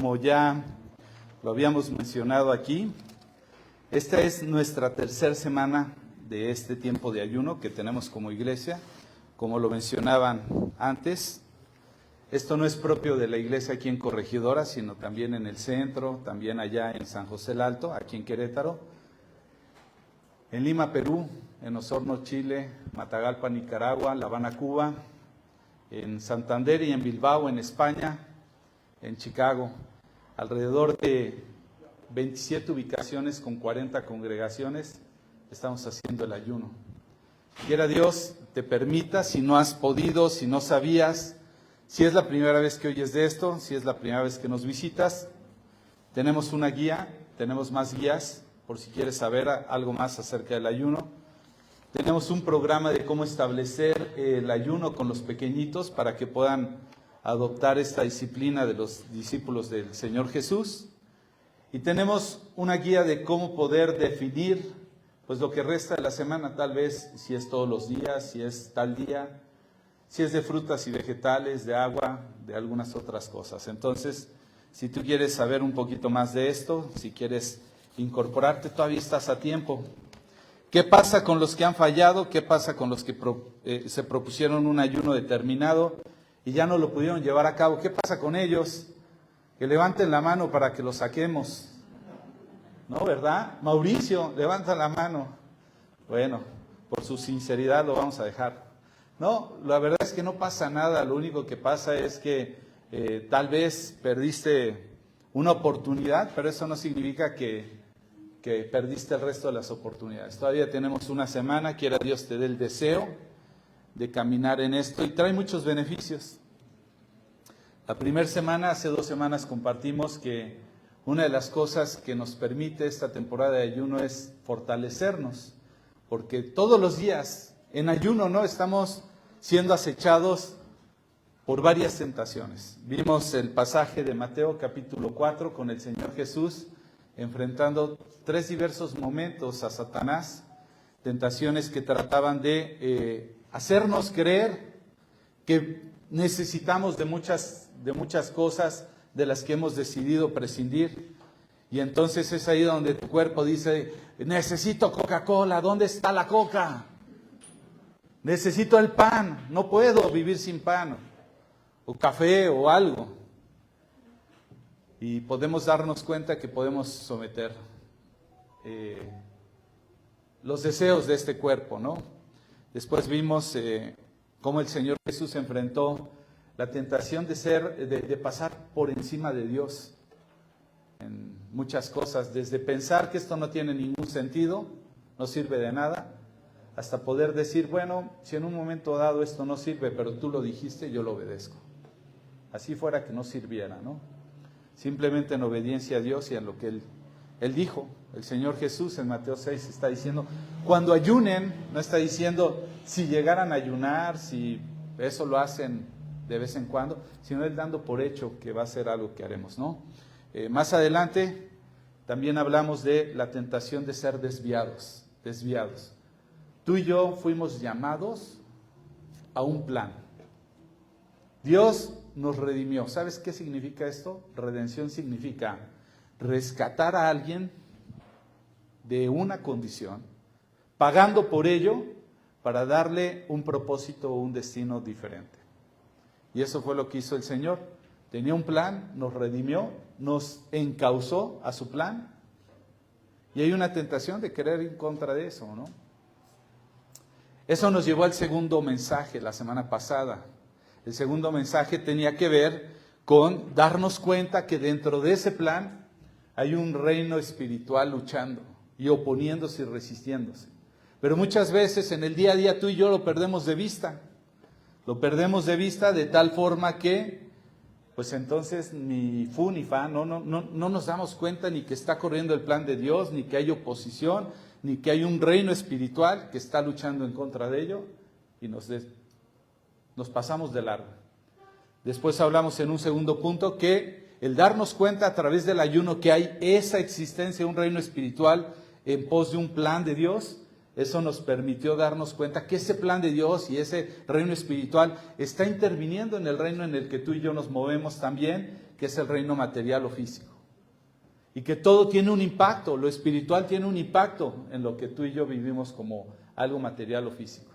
como ya lo habíamos mencionado aquí, esta es nuestra tercera semana de este tiempo de ayuno que tenemos como iglesia. Como lo mencionaban antes, esto no es propio de la iglesia aquí en Corregidora, sino también en el centro, también allá en San José el Alto, aquí en Querétaro, en Lima, Perú, en Osorno, Chile, Matagalpa, Nicaragua, La Habana, Cuba, en Santander y en Bilbao, en España, en Chicago, alrededor de 27 ubicaciones con 40 congregaciones, estamos haciendo el ayuno. Quiera Dios te permita, si no has podido, si no sabías, si es la primera vez que oyes de esto, si es la primera vez que nos visitas, tenemos una guía, tenemos más guías, por si quieres saber algo más acerca del ayuno. Tenemos un programa de cómo establecer el ayuno con los pequeñitos para que puedan adoptar esta disciplina de los discípulos del Señor Jesús. Y tenemos una guía de cómo poder definir pues lo que resta de la semana, tal vez si es todos los días, si es tal día, si es de frutas y vegetales, de agua, de algunas otras cosas. Entonces, si tú quieres saber un poquito más de esto, si quieres incorporarte, todavía estás a tiempo. ¿Qué pasa con los que han fallado? ¿Qué pasa con los que se propusieron un ayuno determinado y ya no lo pudieron llevar a cabo? ¿Qué pasa con ellos? Que levanten la mano para que los saquemos. ¿No, verdad? Mauricio, levanta la mano. Bueno, por su sinceridad lo vamos a dejar. No, la verdad es que no pasa nada. Lo único que pasa es que tal vez perdiste una oportunidad, pero eso no significa que perdiste el resto de las oportunidades. Todavía tenemos una semana, quiera Dios te dé el deseo de caminar en esto y trae muchos beneficios. La primera semana, hace 2 semanas compartimos que una de las cosas que nos permite esta temporada de ayuno es fortalecernos, porque todos los días en ayuno no estamos siendo acechados por varias tentaciones. Vimos el pasaje de Mateo capítulo 4 con el Señor Jesús enfrentando 3 diversos momentos a Satanás, tentaciones que trataban de hacernos creer que necesitamos de muchas cosas de las que hemos decidido prescindir. Y entonces es ahí donde tu cuerpo dice, necesito Coca-Cola, ¿dónde está la Coca? Necesito el pan, no puedo vivir sin pan, o café o algo. Y podemos darnos cuenta que podemos someter los deseos de este cuerpo, ¿no? Después vimos cómo el Señor Jesús enfrentó la tentación de pasar por encima de Dios en muchas cosas, desde pensar que esto no tiene ningún sentido, no sirve de nada, hasta poder decir, bueno, si en un momento dado esto no sirve, pero tú lo dijiste, yo lo obedezco. Así fuera que no sirviera, ¿no? Simplemente en obediencia a Dios y a lo que Él dijo. El Señor Jesús en Mateo 6 está diciendo, cuando ayunen, no está diciendo si llegaran a ayunar, si eso lo hacen de vez en cuando, sino Él dando por hecho que va a ser algo que haremos, ¿no? Más adelante también hablamos de la tentación de ser desviados. Tú y yo fuimos llamados a un plan. Dios nos redimió. ¿Sabes qué significa esto? Redención significa rescatar a alguien de una condición, pagando por ello para darle un propósito o un destino diferente. Y eso fue lo que hizo el Señor. Tenía un plan, nos redimió, nos encauzó a su plan. Y hay una tentación de querer ir en contra de eso, ¿no? Eso nos llevó al segundo mensaje la semana pasada. El segundo mensaje tenía que ver con darnos cuenta que dentro de ese plan hay un reino espiritual luchando y oponiéndose y resistiéndose. Pero muchas veces en el día a día tú y yo lo perdemos de vista. Lo perdemos de vista de tal forma que, pues entonces ni fu ni fa, no nos damos cuenta ni que está corriendo el plan de Dios, ni que hay oposición, ni que hay un reino espiritual que está luchando en contra de ello y nos pasamos de largo. Después hablamos en un segundo punto que el darnos cuenta a través del ayuno que hay esa existencia de un reino espiritual en pos de un plan de Dios, eso nos permitió darnos cuenta que ese plan de Dios y ese reino espiritual está interviniendo en el reino en el que tú y yo nos movemos también, que es el reino material o físico. Y que todo tiene un impacto, lo espiritual tiene un impacto en lo que tú y yo vivimos como algo material o físico.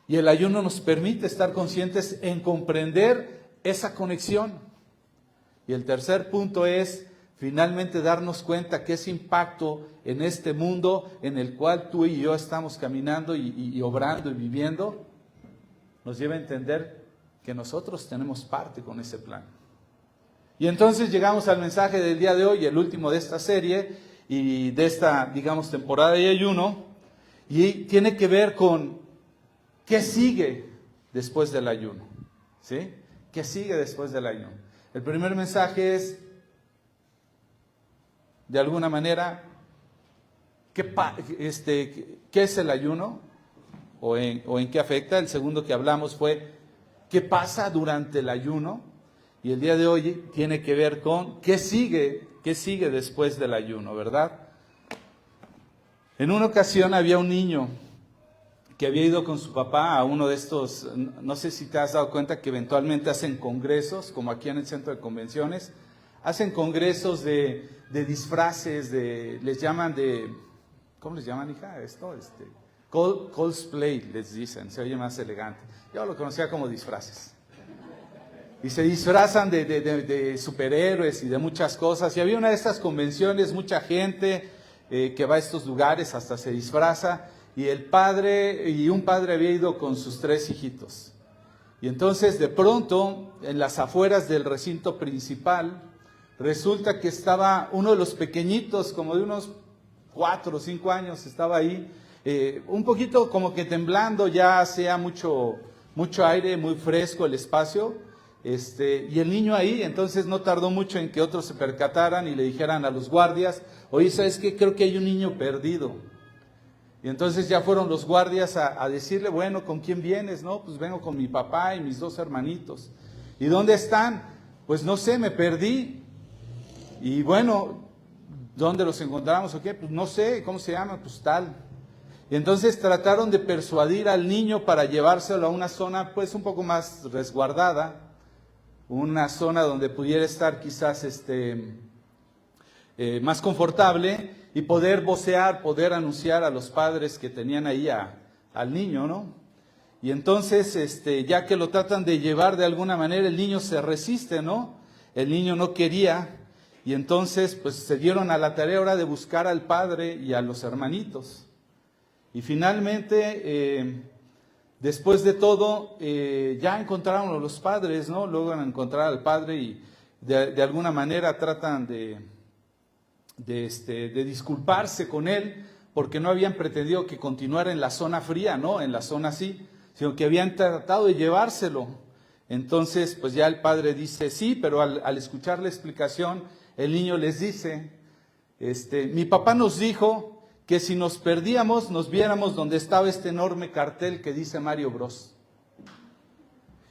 Y el ayuno nos permite estar conscientes en comprender esa conexión. Y el tercer punto es finalmente darnos cuenta que ese impacto en este mundo en el cual tú y yo estamos caminando y obrando y viviendo, nos lleva a entender que nosotros tenemos parte con ese plan. Y entonces llegamos al mensaje del día de hoy, el último de esta serie y de esta, digamos, temporada de ayuno, y tiene que ver con qué sigue después del ayuno, ¿sí? ¿Qué sigue después del ayuno? El primer mensaje es, de alguna manera, ¿qué es el ayuno? ¿O en qué afecta? El segundo que hablamos fue, ¿qué pasa durante el ayuno? Y el día de hoy tiene que ver con qué sigue después del ayuno, ¿verdad? En una ocasión había un niño que había ido con su papá a uno de estos, no sé si te has dado cuenta que eventualmente hacen congresos, como aquí en el centro de convenciones, hacen congresos de disfraces, les llaman ¿cómo les llaman, hija? Cosplay, les dicen, se oye más elegante. Yo lo conocía como disfraces. Y se disfrazan de superhéroes y de muchas cosas. Y había una de estas convenciones, mucha gente que va a estos lugares, hasta se disfraza. Y un padre había ido con sus 3 hijitos. Y entonces de pronto, en las afueras del recinto principal, resulta que estaba uno de los pequeñitos, como de unos 4 o 5 años, estaba ahí, un poquito como que temblando, ya hacía mucho aire, muy fresco el espacio. Y el niño ahí, entonces no tardó mucho en que otros se percataran y le dijeran a los guardias, oye, ¿sabes qué? Creo que hay un niño perdido. Y entonces ya fueron los guardias a decirle, bueno, ¿con quién vienes? No, pues vengo con mi papá y mis 2 hermanitos. ¿Y dónde están? Pues no sé, me perdí. Y bueno, ¿dónde los encontramos o qué? Pues no sé, ¿cómo se llama? Pues tal. Y entonces trataron de persuadir al niño para llevárselo a una zona pues un poco más resguardada, una zona donde pudiera estar quizás más confortable y poder vocear, poder anunciar a los padres que tenían ahí al niño, ¿no? Y entonces, ya que lo tratan de llevar de alguna manera, el niño se resiste, ¿no? El niño no quería, y entonces pues se dieron a la tarea ahora de buscar al padre y a los hermanitos. Y finalmente, después de todo, ya encontraron a los padres, ¿no? Logran encontrar al padre y de alguna manera tratan de disculparse con él, porque no habían pretendido que continuara en la zona fría, ¿no? En la zona así, sino que habían tratado de llevárselo. Entonces, pues ya el padre dice sí, pero al escuchar la explicación, el niño les dice, mi papá nos dijo que si nos perdíamos, nos viéramos donde estaba este enorme cartel que dice Mario Bros.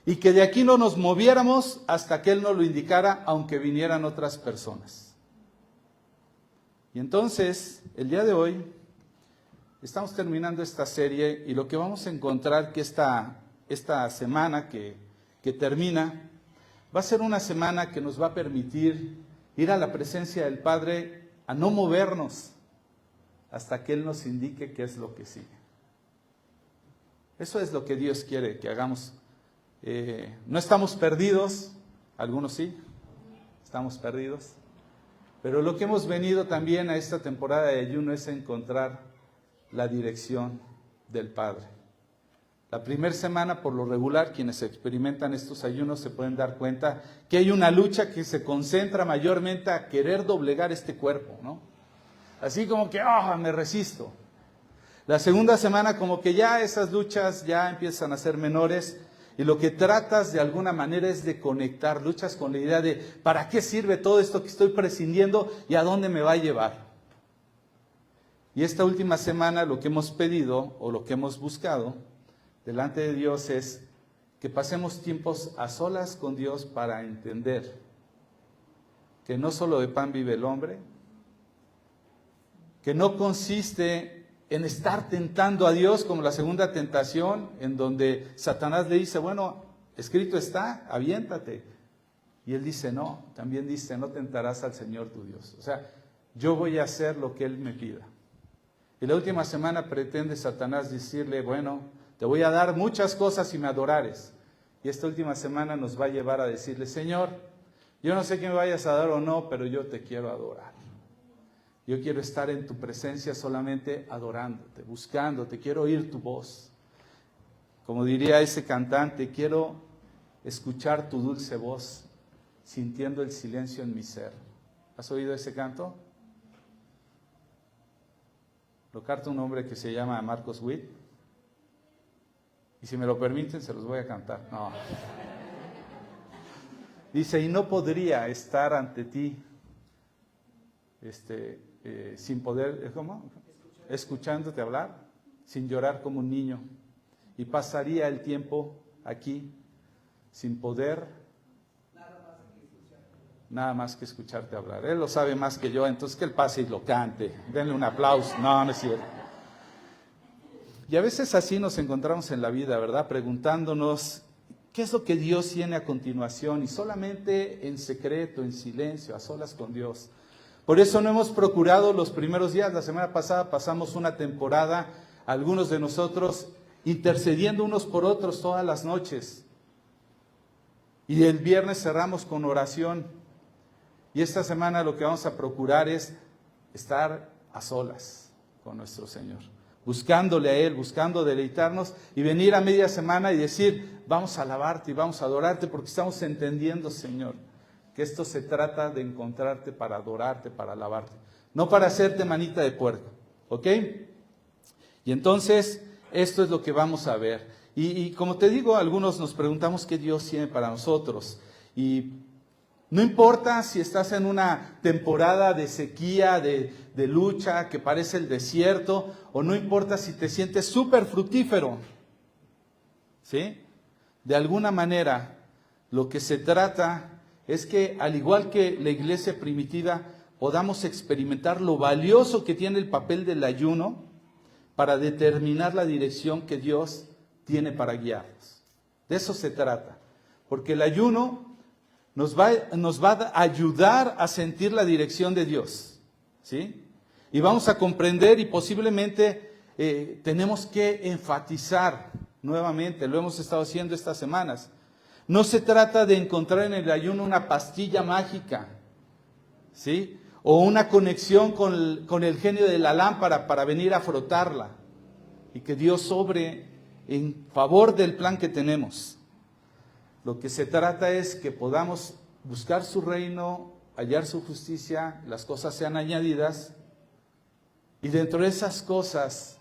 Y que de aquí no nos moviéramos hasta que él nos lo indicara, aunque vinieran otras personas. Y entonces, el día de hoy, estamos terminando esta serie y lo que vamos a encontrar que esta semana que termina, va a ser una semana que nos va a permitir ir a la presencia del Padre, a no movernos hasta que Él nos indique qué es lo que sigue. Eso es lo que Dios quiere que hagamos. No estamos perdidos, algunos sí, estamos perdidos. Pero lo que hemos venido también a esta temporada de ayuno es encontrar la dirección del Padre. La primera semana, por lo regular, quienes experimentan estos ayunos se pueden dar cuenta que hay una lucha que se concentra mayormente a querer doblegar este cuerpo, ¿no? Así como que, me resisto. La segunda semana como que ya esas luchas ya empiezan a ser menores y lo que tratas de alguna manera es de conectar, luchas con la idea de ¿para qué sirve todo esto que estoy prescindiendo y a dónde me va a llevar? Y esta última semana lo que hemos pedido o lo que hemos buscado delante de Dios es que pasemos tiempos a solas con Dios para entender que no solo de pan vive el hombre, que no consiste en estar tentando a Dios como la segunda tentación, en donde Satanás le dice, bueno, escrito está, aviéntate. Y Él dice, no, también dice, no tentarás al Señor tu Dios. O sea, yo voy a hacer lo que Él me pida. Y la última semana pretende Satanás decirle, bueno, te voy a dar muchas cosas si me adorares. Y esta última semana nos va a llevar a decirle, Señor, yo no sé qué me vayas a dar o no, pero yo te quiero adorar. Yo quiero estar en tu presencia solamente adorándote, buscándote, quiero oír tu voz. Como diría ese cantante, quiero escuchar tu dulce voz, sintiendo el silencio en mi ser. ¿Has oído ese canto? Lo canta un hombre que se llama Marcos Witt. Y si me lo permiten, se los voy a cantar. No. Dice, y no podría estar ante ti sin poder, ¿cómo? Escuchándote hablar, sin llorar como un niño. Y pasaría el tiempo aquí sin poder nada más que escucharte hablar. Él lo sabe más que yo, entonces que él pase y lo cante. Denle un aplauso. No, no es cierto. Y a veces así nos encontramos en la vida, ¿verdad? Preguntándonos, ¿qué es lo que Dios tiene a continuación? Y solamente en secreto, en silencio, a solas con Dios. Por eso no hemos procurado los primeros días. La semana pasada pasamos una temporada, algunos de nosotros, intercediendo unos por otros todas las noches. Y el viernes cerramos con oración. Y esta semana lo que vamos a procurar es estar a solas con nuestro Señor, buscándole a Él, buscando deleitarnos y venir a media semana y decir, vamos a alabarte y vamos a adorarte porque estamos entendiendo, Señor, que esto se trata de encontrarte para adorarte, para alabarte, no para hacerte manita de puerco, ¿ok? Y entonces, esto es lo que vamos a ver. Y como te digo, algunos nos preguntamos qué Dios tiene para nosotros. Y no importa si estás en una temporada de sequía, de lucha, que parece el desierto, o no importa si te sientes súper fructífero, ¿sí? De alguna manera, lo que se trata es que, al igual que la iglesia primitiva, podamos experimentar lo valioso que tiene el papel del ayuno para determinar la dirección que Dios tiene para guiarnos. De eso se trata, porque el ayuno nos va a ayudar a sentir la dirección de Dios, ¿sí? Y vamos a comprender y posiblemente tenemos que enfatizar nuevamente, lo hemos estado haciendo estas semanas. No se trata de encontrar en el ayuno una pastilla mágica, ¿sí? O una conexión con el genio de la lámpara para venir a frotarla y que Dios obre en favor del plan que tenemos. Lo que se trata es que podamos buscar su reino, hallar su justicia, las cosas sean añadidas, y dentro de esas cosas,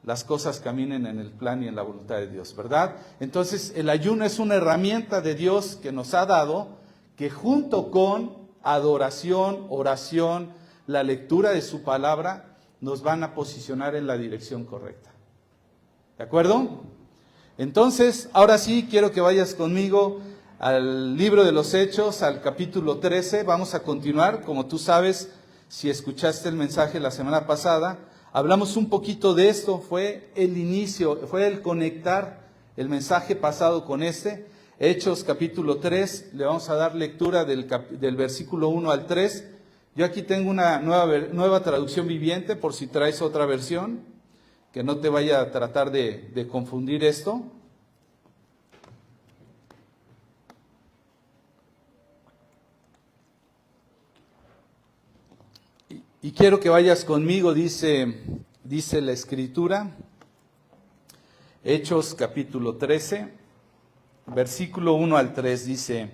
las cosas caminen en el plan y en la voluntad de Dios, ¿verdad? Entonces, el ayuno es una herramienta de Dios que nos ha dado, que junto con adoración, oración, la lectura de su palabra, nos van a posicionar en la dirección correcta. ¿De acuerdo? Entonces, ahora sí, quiero que vayas conmigo al libro de los Hechos, al capítulo 13. Vamos a continuar. Como tú sabes, si escuchaste el mensaje la semana pasada, hablamos un poquito de esto. Fue el inicio, fue el conectar el mensaje pasado con este. Hechos capítulo 3, le vamos a dar lectura del versículo 1 al 3. Yo aquí tengo una nueva traducción viviente, por si traes otra versión, que no te vaya a tratar de confundir esto. Y quiero que vayas conmigo, dice la Escritura, Hechos capítulo 13, versículo 1 al 3, dice: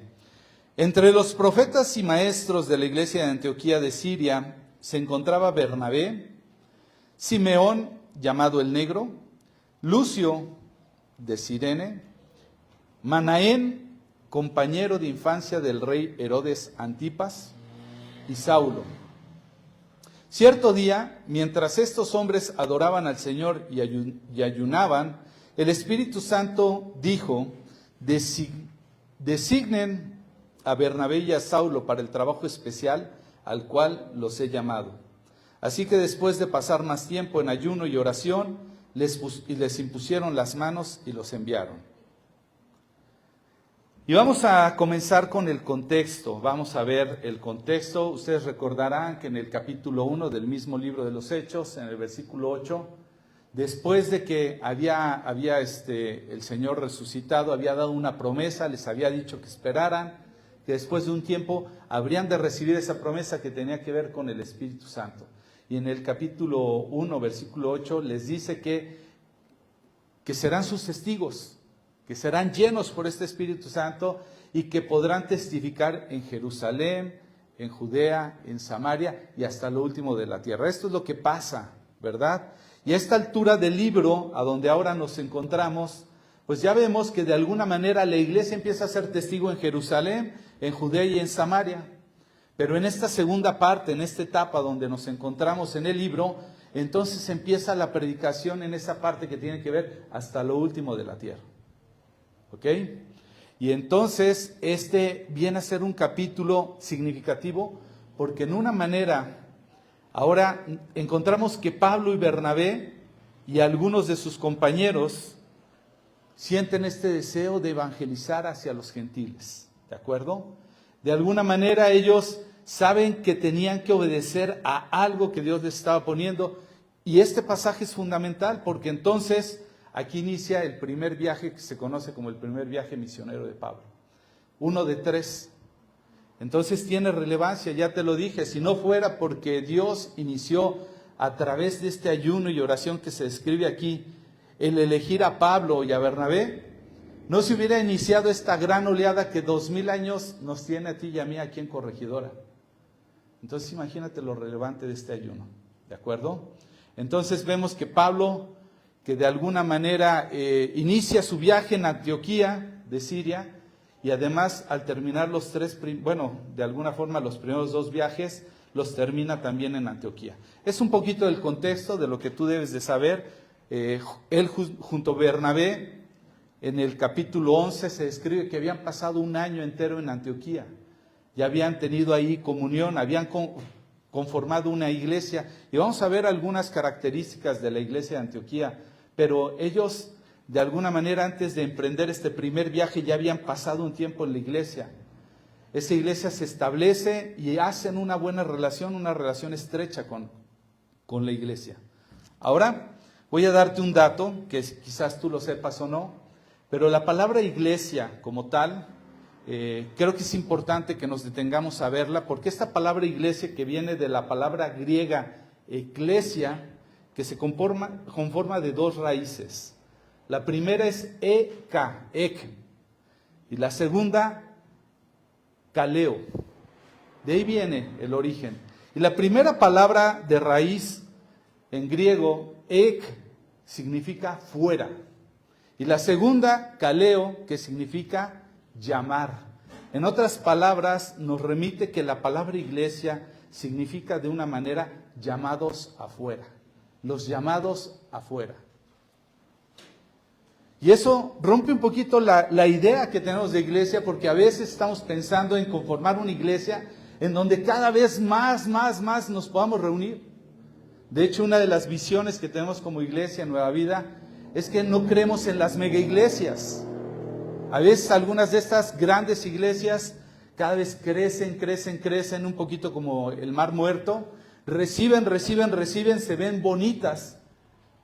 Entre los profetas y maestros de la iglesia de Antioquía de Siria se encontraba Bernabé, Simeón, llamado el Negro, Lucio de Cirene, Manaén, compañero de infancia del rey Herodes Antipas, y Saulo. Cierto día, mientras estos hombres adoraban al Señor y ayunaban, el Espíritu Santo dijo: designen a Bernabé y a Saulo para el trabajo especial al cual los he llamado. Así que después de pasar más tiempo en ayuno y oración, les impusieron las manos y los enviaron. Y vamos a comenzar con el contexto. Vamos a ver el contexto. Ustedes recordarán que en el capítulo 1 del mismo libro de los Hechos, en el versículo 8, después de que había el Señor resucitado, había dado una promesa, les había dicho que esperaran, que después de un tiempo habrían de recibir esa promesa que tenía que ver con el Espíritu Santo. Y en el capítulo 1, versículo 8, les dice que serán sus testigos, que serán llenos por este Espíritu Santo y que podrán testificar en Jerusalén, en Judea, en Samaria y hasta lo último de la tierra. Esto es lo que pasa, ¿verdad? Y a esta altura del libro, a donde ahora nos encontramos, pues ya vemos que de alguna manera la iglesia empieza a ser testigo en Jerusalén, en Judea y en Samaria. Pero en esta segunda parte, en esta etapa donde nos encontramos en el libro, entonces empieza la predicación en esa parte que tiene que ver hasta lo último de la tierra. ¿Ok? Y entonces este viene a ser un capítulo significativo porque en una manera ahora encontramos que Pablo y Bernabé y algunos de sus compañeros sienten este deseo de evangelizar hacia los gentiles, ¿de acuerdo? De alguna manera ellos saben que tenían que obedecer a algo que Dios les estaba poniendo y este pasaje es fundamental porque entonces aquí inicia el primer viaje que se conoce como el primer viaje misionero de Pablo. 1 de 3. Entonces tiene relevancia, ya te lo dije, si no fuera porque Dios inició a través de este ayuno y oración que se describe aquí, el elegir a Pablo y a Bernabé, no se hubiera iniciado esta gran oleada que 2000 años nos tiene a ti y a mí aquí en Corregidora. Entonces imagínate lo relevante de este ayuno, ¿de acuerdo? Entonces vemos que Pablo, que de alguna manera inicia su viaje en Antioquía de Siria, y además al terminar de alguna forma los primeros 2 viajes, los termina también en Antioquía. Es un poquito del contexto de lo que tú debes de saber. Él junto a Bernabé, en el capítulo 11 se describe que habían pasado un año entero en Antioquía. Ya habían tenido ahí comunión, habían conformado una iglesia. Y vamos a ver algunas características de la iglesia de Antioquía. Pero ellos, de alguna manera, antes de emprender este primer viaje, ya habían pasado un tiempo en la iglesia. Esa iglesia se establece y hacen una buena relación, una relación estrecha con la iglesia. Ahora voy a darte un dato, que quizás tú lo sepas o no, pero la palabra iglesia como tal, creo que es importante que nos detengamos a verla, porque esta palabra iglesia que viene de la palabra griega eclesia, que se conforma de 2 raíces. La primera es ek, y la segunda, kaleo. De ahí viene el origen. Y la primera palabra de raíz en griego, ek, significa fuera. Y la segunda, kaleo, que significa llamar. En otras palabras, nos remite que la palabra iglesia significa de una manera llamados afuera. Los llamados afuera. Y eso rompe un poquito la idea que tenemos de iglesia, porque a veces estamos pensando en conformar una iglesia en donde cada vez más nos podamos reunir. De hecho, una de las visiones que tenemos como iglesia Nueva Vida es que no creemos en las mega iglesias. A veces algunas de estas grandes iglesias cada vez crecen, un poquito como el mar muerto. Reciben, se ven bonitas,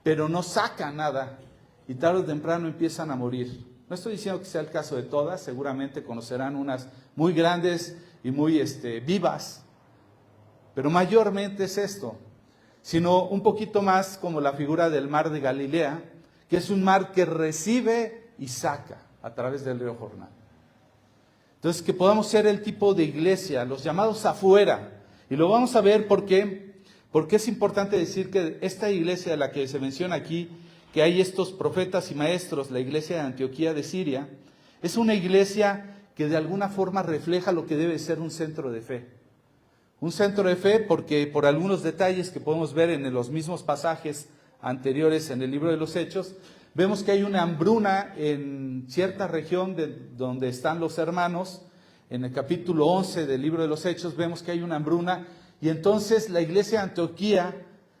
pero no sacan nada y tarde o temprano empiezan a morir. No estoy diciendo que sea el caso de todas, seguramente conocerán unas muy grandes y muy vivas, pero mayormente es esto, sino un poquito más como la figura del mar de Galilea, que es un mar que recibe y saca a través del río Jordán. Entonces, que podamos ser el tipo de iglesia, los llamados afuera. Y lo vamos a ver porque es importante decir que esta iglesia, la que se menciona aquí, que hay estos profetas y maestros, la iglesia de Antioquía de Siria, es una iglesia que de alguna forma refleja lo que debe ser un centro de fe. Un centro de fe porque por algunos detalles que podemos ver en los mismos pasajes anteriores en el libro de los Hechos, vemos que hay una hambruna en cierta región donde están los hermanos. En el capítulo 11 del libro de los Hechos vemos que hay una hambruna y entonces la iglesia de Antioquía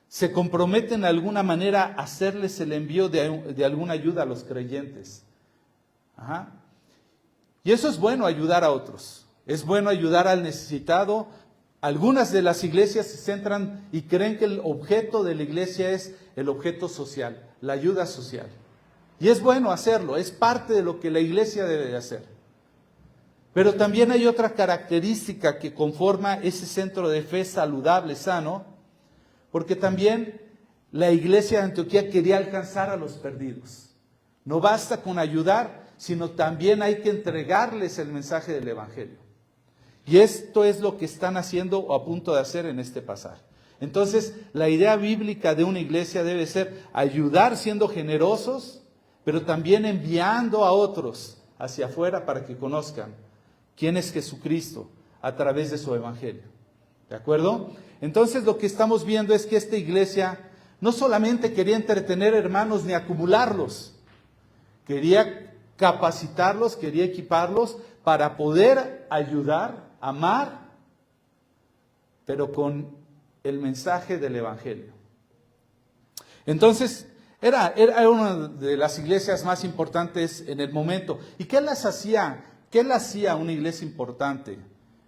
se compromete en alguna manera a hacerles el envío de alguna ayuda a los creyentes. Y eso es bueno, ayudar a otros. Es bueno ayudar al necesitado. Algunas de las iglesias se centran y creen que el objeto de la iglesia es el objeto social, la ayuda social. Y es bueno hacerlo, es parte de lo que la iglesia debe de hacer. Pero también hay otra característica que conforma ese centro de fe saludable, sano, porque también la iglesia de Antioquía quería alcanzar a los perdidos. No basta con ayudar, sino también hay que entregarles el mensaje del evangelio. Y esto es lo que están haciendo o a punto de hacer en este pasaje. Entonces, la idea bíblica de una iglesia debe ser ayudar siendo generosos, pero también enviando a otros hacia afuera para que conozcan quién es Jesucristo a través de su evangelio. ¿De acuerdo? Entonces, lo que estamos viendo es que esta iglesia no solamente quería entretener hermanos ni acumularlos, quería capacitarlos, quería equiparlos para poder ayudar, amar, pero con el mensaje del evangelio. Entonces, era una de las iglesias más importantes en el momento. ¿Y qué las hacía? ¿Qué le hacía una iglesia importante?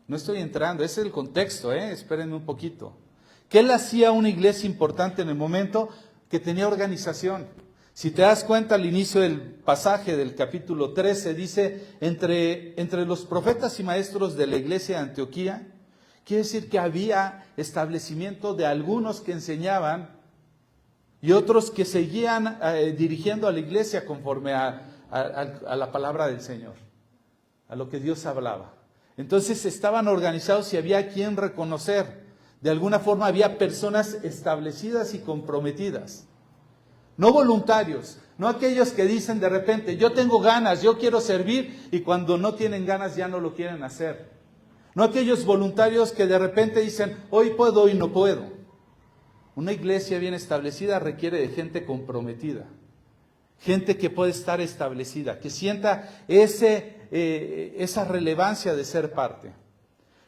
No estoy entrando, ese es el contexto, espérenme un poquito. ¿Qué le hacía una iglesia importante en el momento? Que tenía organización. Si te das cuenta, al inicio del pasaje del capítulo 13 dice, entre los profetas y maestros de la iglesia de Antioquía, quiere decir que había establecimiento de algunos que enseñaban y otros que seguían dirigiendo a la iglesia conforme a la palabra del Señor, a lo que Dios hablaba. Entonces estaban organizados y había a quien reconocer. De alguna forma había personas establecidas y comprometidas. No voluntarios, no aquellos que dicen de repente, yo tengo ganas, yo quiero servir, y cuando no tienen ganas ya no lo quieren hacer. No aquellos voluntarios que de repente dicen, hoy puedo, hoy no puedo. Una iglesia bien establecida requiere de gente comprometida, gente que puede estar establecida, que sienta esa relevancia de ser parte.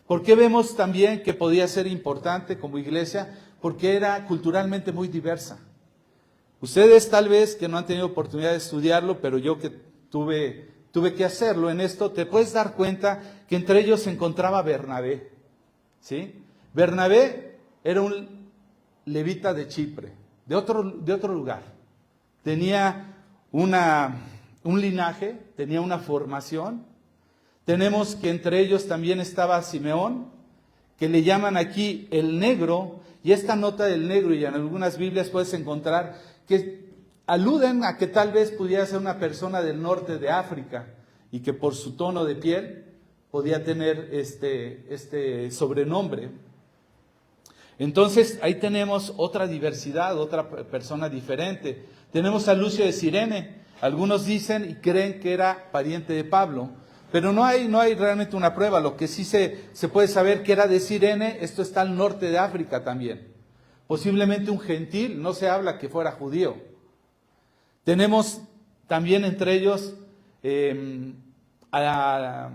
¿Por qué vemos también que podía ser importante como iglesia? Porque era culturalmente muy diversa. Ustedes tal vez que no han tenido oportunidad de estudiarlo, pero yo que tuve que hacerlo en esto, te puedes dar cuenta que entre ellos se encontraba Bernabé, ¿sí? Bernabé era un levita de Chipre, de otro lugar. Tenía un linaje, tenía una formación. Tenemos que entre ellos también estaba Simeón, que le llaman aquí el negro, y esta nota del negro, y en algunas Biblias puedes encontrar que aluden a que tal vez pudiera ser una persona del norte de África, y que por su tono de piel podía tener este sobrenombre. Entonces ahí tenemos otra diversidad, otra persona diferente. Tenemos a Lucio de Cirene. Algunos dicen y creen que era pariente de Pablo, pero no hay realmente una prueba. Lo que sí se puede saber que era de Cirene, esto está al norte de África también. Posiblemente un gentil, no se habla que fuera judío. Tenemos también entre ellos a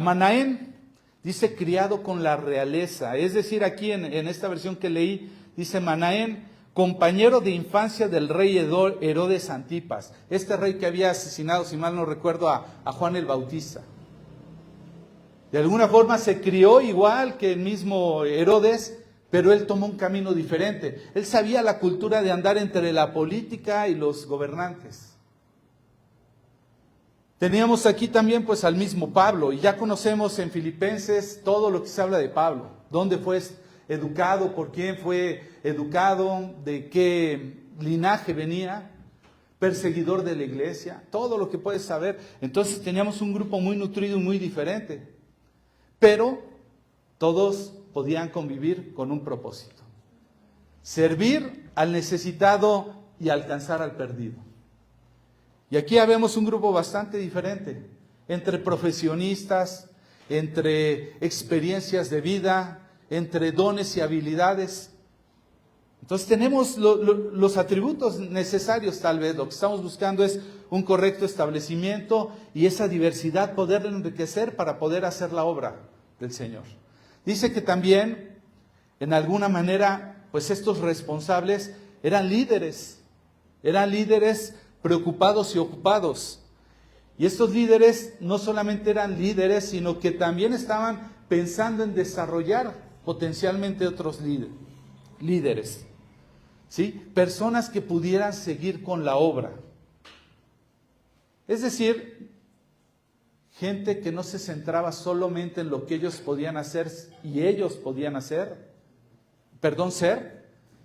Manaén, dice criado con la realeza. Es decir, aquí en esta versión que leí, dice Manaén, compañero de infancia del rey Herodes Antipas. Este rey que había asesinado, si mal no recuerdo, a Juan el Bautista. De alguna forma se crió igual que el mismo Herodes, pero él tomó un camino diferente. Él sabía la cultura de andar entre la política y los gobernantes. Teníamos aquí también pues al mismo Pablo, y ya conocemos en Filipenses todo lo que se habla de Pablo. ¿Dónde fue educado? ¿Por quién fue educado? ¿De qué linaje venía? Perseguidor de la iglesia. Todo lo que puedes saber. Entonces teníamos un grupo muy nutrido y muy diferente. Pero todos podían convivir con un propósito: servir al necesitado y alcanzar al perdido. Y aquí ya vemos un grupo bastante diferente, entre profesionistas, entre experiencias de vida, entre dones y habilidades. Entonces tenemos los atributos necesarios tal vez. Lo que estamos buscando es un correcto establecimiento y esa diversidad poder enriquecer para poder hacer la obra del Señor. Dice que también, en alguna manera, pues estos responsables eran líderes preocupados y ocupados. Y estos líderes no solamente eran líderes, sino que también estaban pensando en desarrollar potencialmente otros líderes, ¿sí? Personas que pudieran seguir con la obra. Es decir, gente que no se centraba solamente en lo que ellos podían hacer y ellos podían ser,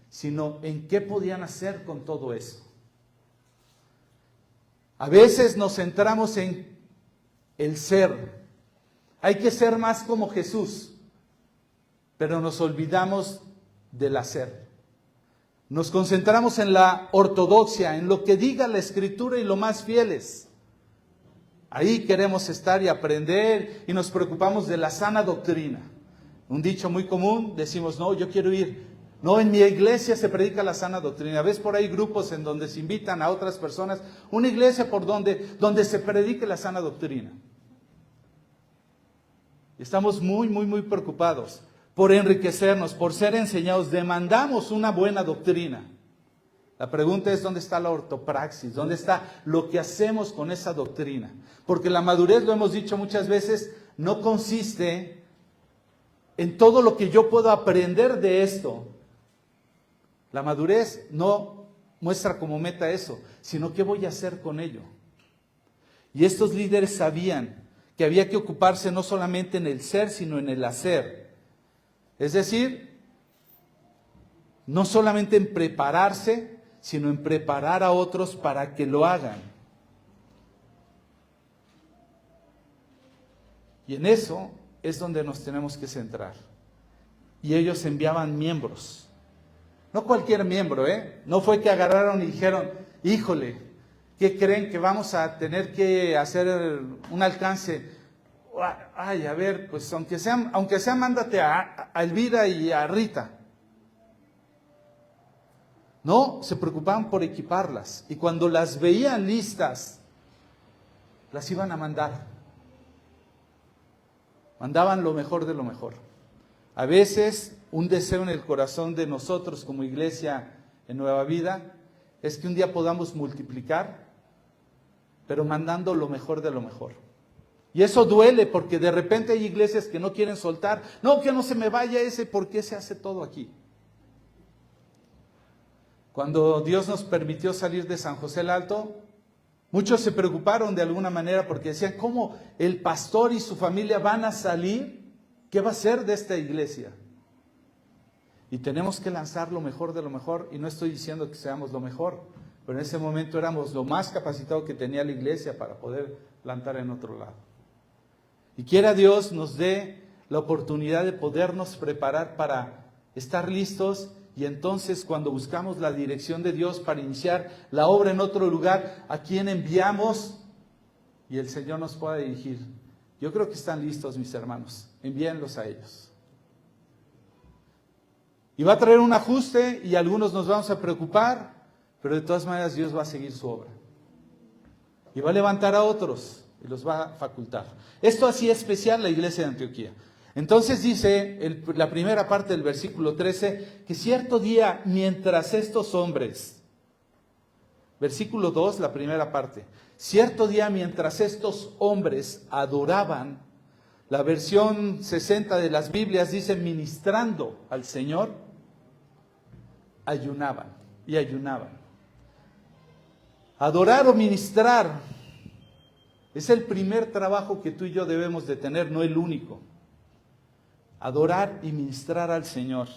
sino en qué podían hacer con todo eso. A veces nos centramos en el ser. Hay que ser más como Jesús, pero nos olvidamos del hacer. Nos concentramos en la ortodoxia, en lo que diga la Escritura y lo más fieles. Ahí queremos estar y aprender y nos preocupamos de la sana doctrina. Un dicho muy común, decimos, no, yo quiero ir. No, en mi iglesia se predica la sana doctrina. ¿Ves por ahí grupos en donde se invitan a otras personas? Una iglesia por donde se predique la sana doctrina. Estamos muy preocupados por enriquecernos, por ser enseñados. Demandamos una buena doctrina. La pregunta es, ¿dónde está la ortopraxis? ¿Dónde está lo que hacemos con esa doctrina? Porque la madurez, lo hemos dicho muchas veces, no consiste en todo lo que yo puedo aprender de esto. La madurez no muestra como meta eso, sino qué voy a hacer con ello. Y estos líderes sabían que había que ocuparse no solamente en el ser, sino en el hacer. Es decir, no solamente en prepararse, sino en preparar a otros para que lo hagan. Y en eso es donde nos tenemos que centrar. Y ellos enviaban miembros. No cualquier miembro, No fue que agarraron y dijeron, híjole, ¿qué creen que vamos a tener que hacer un alcance? Ay, a ver, pues aunque sea mándate a Elvira y a Rita. No, se preocupaban por equiparlas. Y cuando las veían listas, las iban a mandar. Mandaban lo mejor de lo mejor. A veces, un deseo en el corazón de nosotros como iglesia en Nueva Vida es que un día podamos multiplicar, pero mandando lo mejor de lo mejor. Y eso duele porque de repente hay iglesias que no quieren soltar. No, que no se me vaya ese, ¿por qué se hace todo aquí? Cuando Dios nos permitió salir de San José el Alto, muchos se preocuparon de alguna manera porque decían, ¿cómo el pastor y su familia van a salir? ¿Qué va a ser de esta iglesia? Y tenemos que lanzar lo mejor de lo mejor, y no estoy diciendo que seamos lo mejor, pero en ese momento éramos lo más capacitado que tenía la iglesia para poder plantar en otro lado. Y quiera Dios nos dé la oportunidad de podernos preparar para estar listos, y entonces cuando buscamos la dirección de Dios para iniciar la obra en otro lugar, ¿a quién enviamos? Y el Señor nos pueda dirigir. Yo creo que están listos, mis hermanos. Envíenlos a ellos. Y va a traer un ajuste y algunos nos vamos a preocupar, pero de todas maneras Dios va a seguir su obra. Y va a levantar a otros y los va a facultar. Esto hacía especial la iglesia de Antioquía. Entonces dice la primera parte del versículo 13, que cierto día mientras estos hombres, versículo 2, la primera parte, cierto día mientras estos hombres adoraban, la versión 60 de las Biblias dice ministrando al Señor, ayunaban y ayunaban. Adorar o ministrar es el primer trabajo que tú y yo debemos de tener, no el único. Adorar y ministrar al Señor.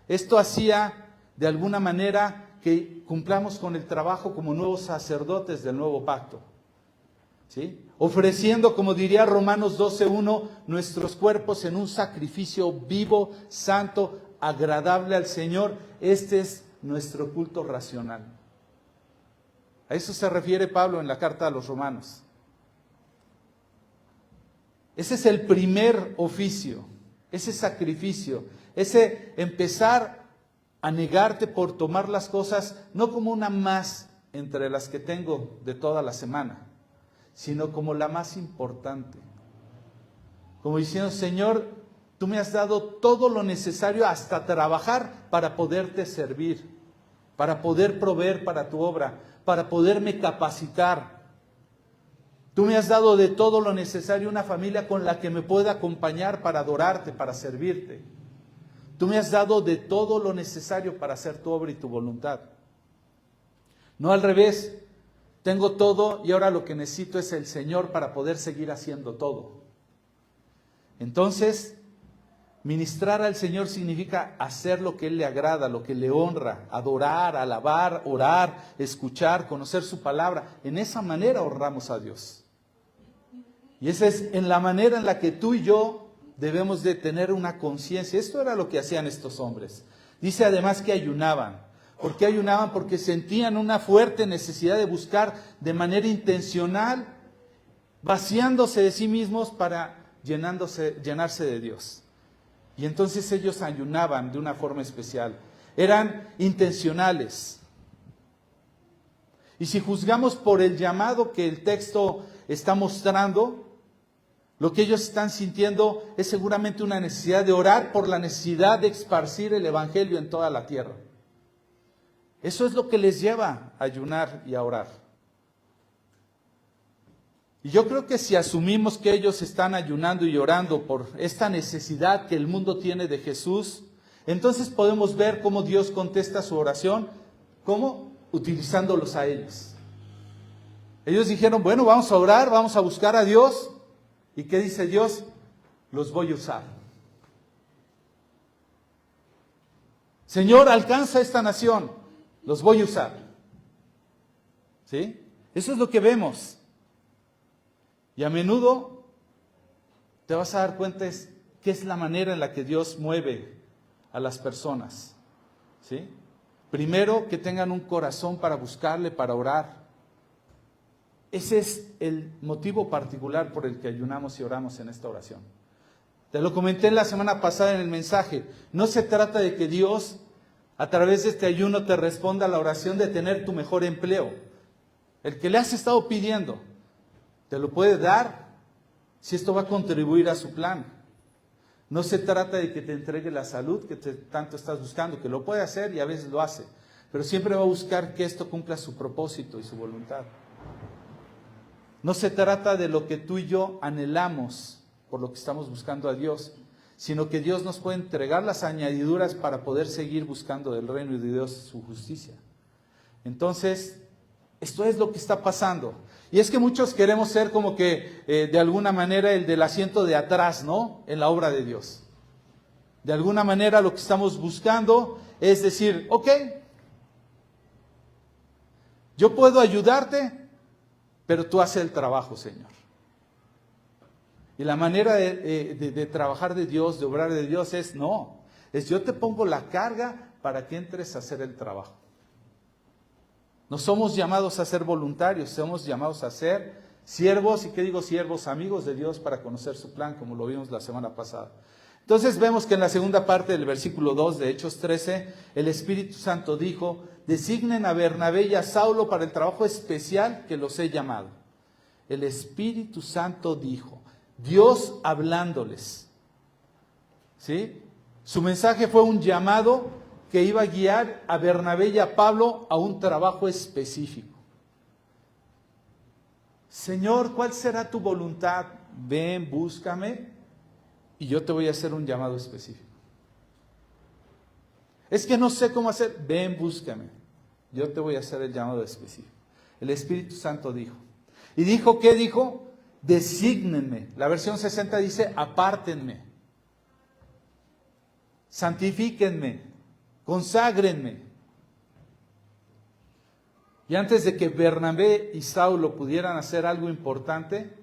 Esto hacía de alguna manera que cumplamos con el trabajo como nuevos sacerdotes del nuevo pacto. ¿Sí? Ofreciendo, como diría Romanos 12:1, nuestros cuerpos en un sacrificio vivo, santo, agradable al Señor. Este es nuestro culto racional. A eso se refiere Pablo en la carta a los Romanos. Ese es el primer oficio, ese sacrificio, ese empezar a negarte por tomar las cosas no como una más entre las que tengo de toda la semana, sino como la más importante. Como diciendo, Señor, tú me has dado todo lo necesario hasta trabajar para poderte servir, para poder proveer para tu obra, para poderme capacitar. Tú me has dado de todo lo necesario, una familia con la que me pueda acompañar para adorarte, para servirte. Tú me has dado de todo lo necesario para hacer tu obra y tu voluntad. No al revés, tengo todo y ahora lo que necesito es el Señor para poder seguir haciendo todo. Entonces, ministrar al Señor significa hacer lo que Él le agrada, lo que le honra, adorar, alabar, orar, escuchar, conocer su palabra. En esa manera honramos a Dios. Y esa es en la manera en la que tú y yo debemos de tener una conciencia. Esto era lo que hacían estos hombres. Dice además que ayunaban. ¿Por qué ayunaban? Porque sentían una fuerte necesidad de buscar de manera intencional, vaciándose de sí mismos para llenarse de Dios. Y entonces ellos ayunaban de una forma especial. Eran intencionales. Y si juzgamos por el llamado que el texto está mostrando, lo que ellos están sintiendo es seguramente una necesidad de orar por la necesidad de esparcir el evangelio en toda la tierra. Eso es lo que les lleva a ayunar y a orar. Y yo creo que si asumimos que ellos están ayunando y orando por esta necesidad que el mundo tiene de Jesús, entonces podemos ver cómo Dios contesta su oración, ¿cómo? Utilizándolos a ellos. Ellos dijeron, bueno, vamos a orar, vamos a buscar a Dios. ¿Y qué dice Dios? Los voy a usar. Señor, alcanza esta nación, los voy a usar. ¿Sí? Eso es lo que vemos. Y a menudo te vas a dar cuenta que es la manera en la que Dios mueve a las personas. ¿Sí? Primero, que tengan un corazón para buscarle, para orar. Ese es el motivo particular por el que ayunamos y oramos en esta oración. Te lo comenté la semana pasada en el mensaje. No se trata de que Dios, a través de este ayuno, te responda a la oración de tener tu mejor empleo. El que le has estado pidiendo, te lo puede dar si esto va a contribuir a su plan. No se trata de que te entregue la salud que tanto estás buscando, que lo puede hacer y a veces lo hace, pero siempre va a buscar que esto cumpla su propósito y su voluntad. No se trata de lo que tú y yo anhelamos por lo que estamos buscando a Dios, sino que Dios nos puede entregar las añadiduras para poder seguir buscando del reino de Dios su justicia. Entonces, esto es lo que está pasando. Y es que muchos queremos ser como que de alguna manera el del asiento de atrás, ¿no? En la obra de Dios. De alguna manera lo que estamos buscando es decir, ok, yo puedo ayudarte, pero tú haces el trabajo, Señor. Y la manera de trabajar de Dios, de obrar de Dios es no. Es yo te pongo la carga para que entres a hacer el trabajo. No somos llamados a ser voluntarios, somos llamados a ser siervos, ¿y qué digo siervos? Amigos de Dios para conocer su plan, como lo vimos la semana pasada. Entonces vemos que en la segunda parte del versículo 2 de Hechos 13, el Espíritu Santo dijo, designen a Bernabé y a Saulo para el trabajo especial que los he llamado. El Espíritu Santo dijo, Dios hablándoles. ¿Sí? Su mensaje fue un llamado que iba a guiar a Bernabé y a Pablo a un trabajo específico. Señor, ¿cuál será tu voluntad? Ven, búscame y yo te voy a hacer un llamado específico. Es que no sé cómo hacer. Ven, búscame. Yo te voy a hacer el llamado específico. El Espíritu Santo dijo. ¿Y dijo qué dijo? Desígnenme. La versión 60 dice, apártenme. Santifíquenme. Conságrenme. Y antes de que Bernabé y Saulo pudieran hacer algo importante,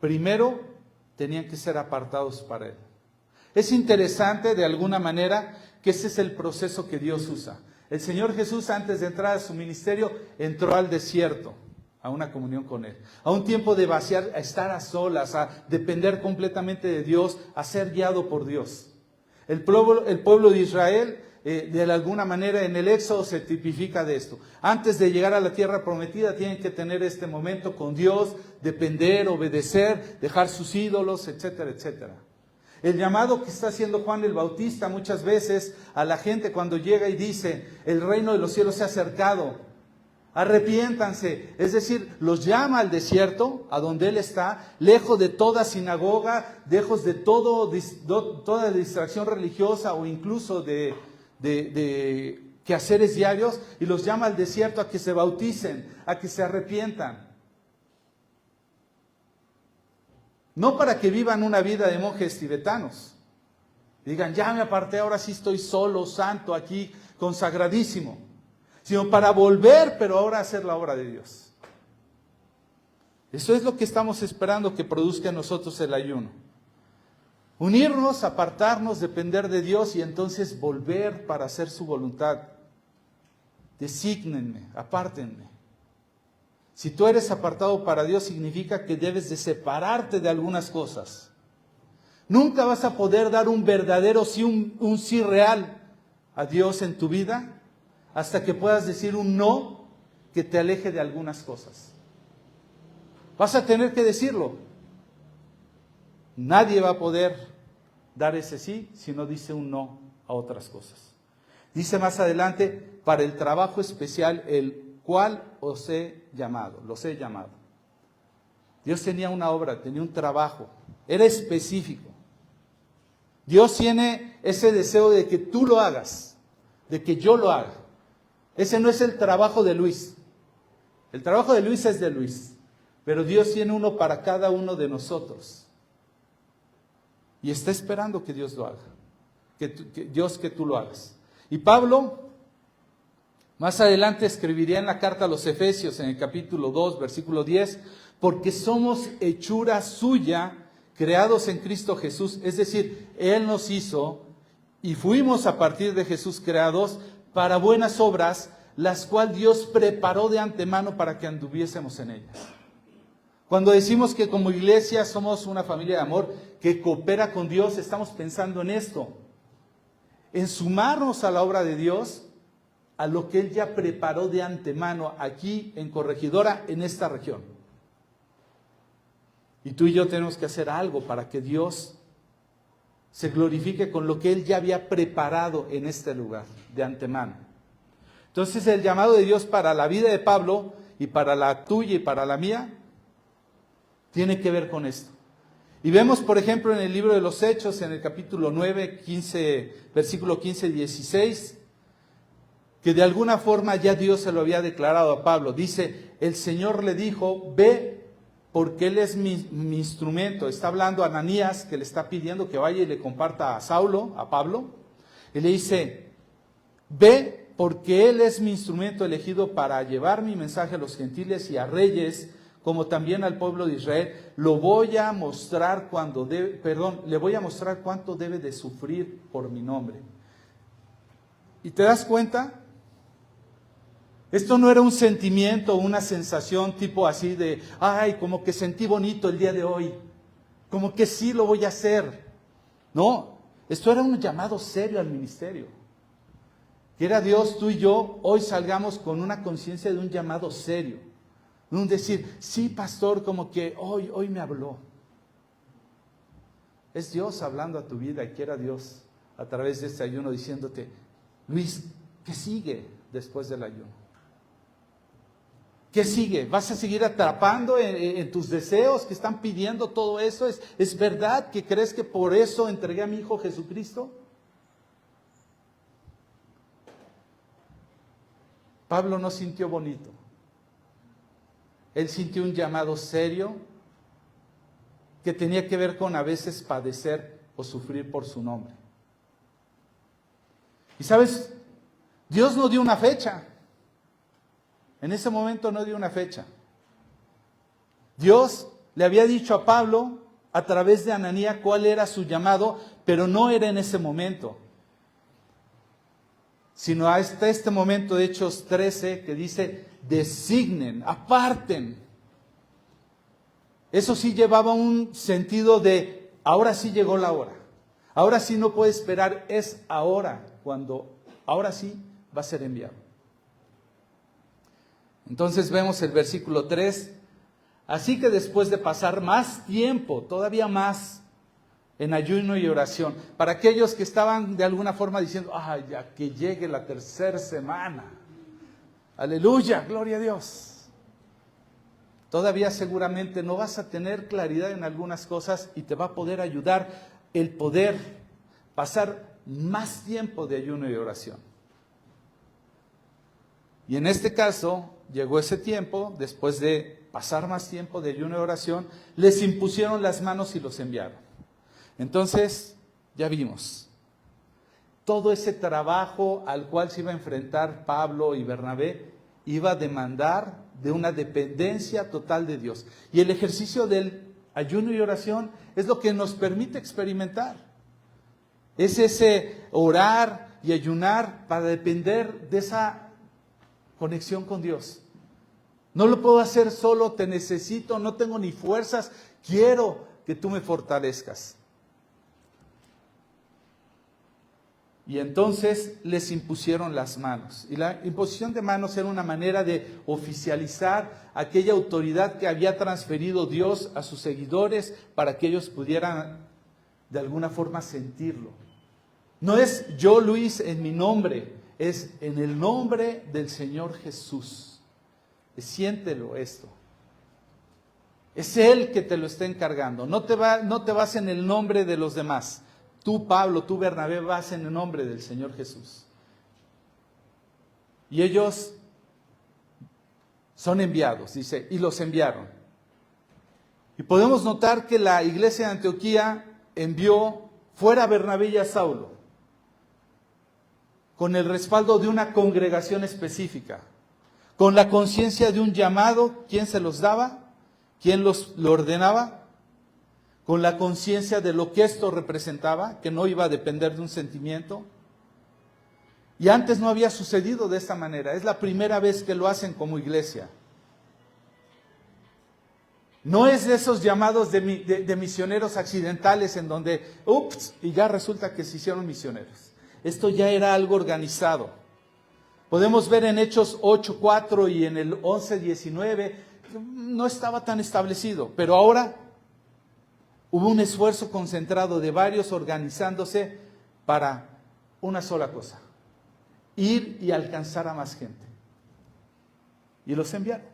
primero tenían que ser apartados para él. Es interesante de alguna manera que ese es el proceso que Dios usa. El Señor Jesús, antes de entrar a su ministerio, entró al desierto, a una comunión con Él, a un tiempo de vaciar, a estar a solas, a depender completamente de Dios, a ser guiado por Dios. El pueblo de Israel, de alguna manera en el Éxodo se tipifica de esto. Antes de llegar a la tierra prometida tienen que tener este momento con Dios, depender, obedecer, dejar sus ídolos, etcétera, etcétera. El llamado que está haciendo Juan el Bautista muchas veces a la gente cuando llega y dice, el reino de los cielos se ha acercado. arrepiéntanse. Es decir, los llama al desierto, a donde Él está, lejos de toda sinagoga, lejos de toda distracción religiosa o incluso de quehaceres diarios, y los llama al desierto a que se bauticen, a que se arrepientan. No para que vivan una vida de monjes tibetanos. Digan, ya me aparté, ahora sí estoy solo, santo, aquí, consagradísimo. Sino para volver, pero ahora hacer la obra de Dios. Eso es lo que estamos esperando que produzca en nosotros el ayuno. Unirnos, apartarnos, depender de Dios y entonces volver para hacer su voluntad. Desígnenme, apártenme. Si tú eres apartado para Dios, significa que debes de separarte de algunas cosas. Nunca vas a poder dar un verdadero sí, un sí real a Dios en tu vida hasta que puedas decir un no que te aleje de algunas cosas. Vas a tener que decirlo. Nadie va a poder dar ese sí si no dice un no a otras cosas. Dice más adelante, para el trabajo especial, el cual os he llamado, los he llamado. Dios tenía una obra, tenía un trabajo, era específico. Dios tiene ese deseo de que tú lo hagas, de que yo lo haga. Ese no es el trabajo de Luis. El trabajo de Luis es de Luis, pero Dios tiene uno para cada uno de nosotros. Y está esperando que Dios lo haga, que tú lo hagas. Y Pablo, más adelante escribiría en la carta a los Efesios, en el capítulo 2, versículo 10, porque somos hechura suya, creados en Cristo Jesús. Es decir, Él nos hizo y fuimos a partir de Jesús creados para buenas obras, las cuales Dios preparó de antemano para que anduviésemos en ellas. Cuando decimos que como iglesia somos una familia de amor que coopera con Dios, estamos pensando en esto, en sumarnos a la obra de Dios, a lo que Él ya preparó de antemano aquí en Corregidora, en esta región. Y tú y yo tenemos que hacer algo para que Dios se glorifique con lo que Él ya había preparado en este lugar de antemano. Entonces el llamado de Dios para la vida de Pablo y para la tuya y para la mía tiene que ver con esto. Y vemos, por ejemplo, en el libro de los Hechos, en el capítulo 9, 15, versículo 15 y 16, que de alguna forma ya Dios se lo había declarado a Pablo. Dice, el Señor le dijo, ve, porque Él es mi instrumento. Está hablando a Ananías, que le está pidiendo que vaya y le comparta a Saulo, a Pablo. Y le dice, ve, porque Él es mi instrumento elegido para llevar mi mensaje a los gentiles y a reyes, como también al pueblo de Israel. Le voy a mostrar cuánto debe de sufrir por mi nombre. ¿Y te das cuenta? Esto no era un sentimiento, una sensación tipo así de, ay, como que sentí bonito el día de hoy, como que sí lo voy a hacer. No, esto era un llamado serio al ministerio. Quiera Dios, tú y yo hoy salgamos con una conciencia de un llamado serio. De un decir, sí, pastor, como que hoy me habló. Es Dios hablando a tu vida y quiera Dios a través de este ayuno diciéndote, Luis, ¿qué sigue después del ayuno? ¿Qué sigue? ¿Vas a seguir atrapando en tus deseos que están pidiendo todo eso? ¿Es verdad que crees que por eso entregué a mi Hijo Jesucristo? Pablo no sintió bonito. Él sintió un llamado serio que tenía que ver con a veces padecer o sufrir por su nombre. Y sabes, Dios no dio una fecha. En ese momento no dio una fecha. Dios le había dicho a Pablo a través de Ananías cuál era su llamado, pero no era en ese momento. Sino hasta este momento de Hechos 13 que dice, designen, aparten. Eso sí llevaba un sentido de, ahora sí llegó la hora. Ahora sí no puede esperar, es ahora, cuando ahora sí va a ser enviado. Entonces vemos el versículo 3. Así que después de pasar más tiempo, todavía más, en ayuno y oración, para aquellos que estaban de alguna forma diciendo, ya que llegue la tercera semana, Aleluya, gloria a Dios. Todavía seguramente no vas a tener claridad en algunas cosas y te va a poder ayudar el poder pasar más tiempo de ayuno y oración. Y en este caso, llegó ese tiempo, después de pasar más tiempo de ayuno y oración, les impusieron las manos y los enviaron. Entonces, ya vimos, todo ese trabajo al cual se iba a enfrentar Pablo y Bernabé, iba a demandar de una dependencia total de Dios. Y el ejercicio del ayuno y oración es lo que nos permite experimentar. Es ese orar y ayunar para depender de esa conexión con Dios. No lo puedo hacer solo, te necesito, no tengo ni fuerzas, quiero que tú me fortalezcas. Y entonces les impusieron las manos. Y la imposición de manos era una manera de oficializar aquella autoridad que había transferido Dios a sus seguidores para que ellos pudieran de alguna forma sentirlo. No es yo, Luis, en mi nombre, es en el nombre del Señor Jesús. Siéntelo esto. Es Él que te lo está encargando. No te vas en el nombre de los demás. Tú, Pablo, tú, Bernabé, vas en el nombre del Señor Jesús. Y ellos son enviados, dice, y los enviaron. Y podemos notar que la iglesia de Antioquía envió fuera a Bernabé y a Saulo, con el respaldo de una congregación específica, con la conciencia de un llamado. ¿Quién se los daba? ¿Quién lo ordenaba? Con la conciencia de lo que esto representaba, que no iba a depender de un sentimiento. Y antes no había sucedido de esta manera. Es la primera vez que lo hacen como iglesia. No es de esos llamados de misioneros accidentales en donde, ups, y ya resulta que se hicieron misioneros. Esto ya era algo organizado. Podemos ver en Hechos 8:4 y en el 11:19, no estaba tan establecido, pero ahora hubo un esfuerzo concentrado de varios organizándose para una sola cosa: ir y alcanzar a más gente. Y los enviaron.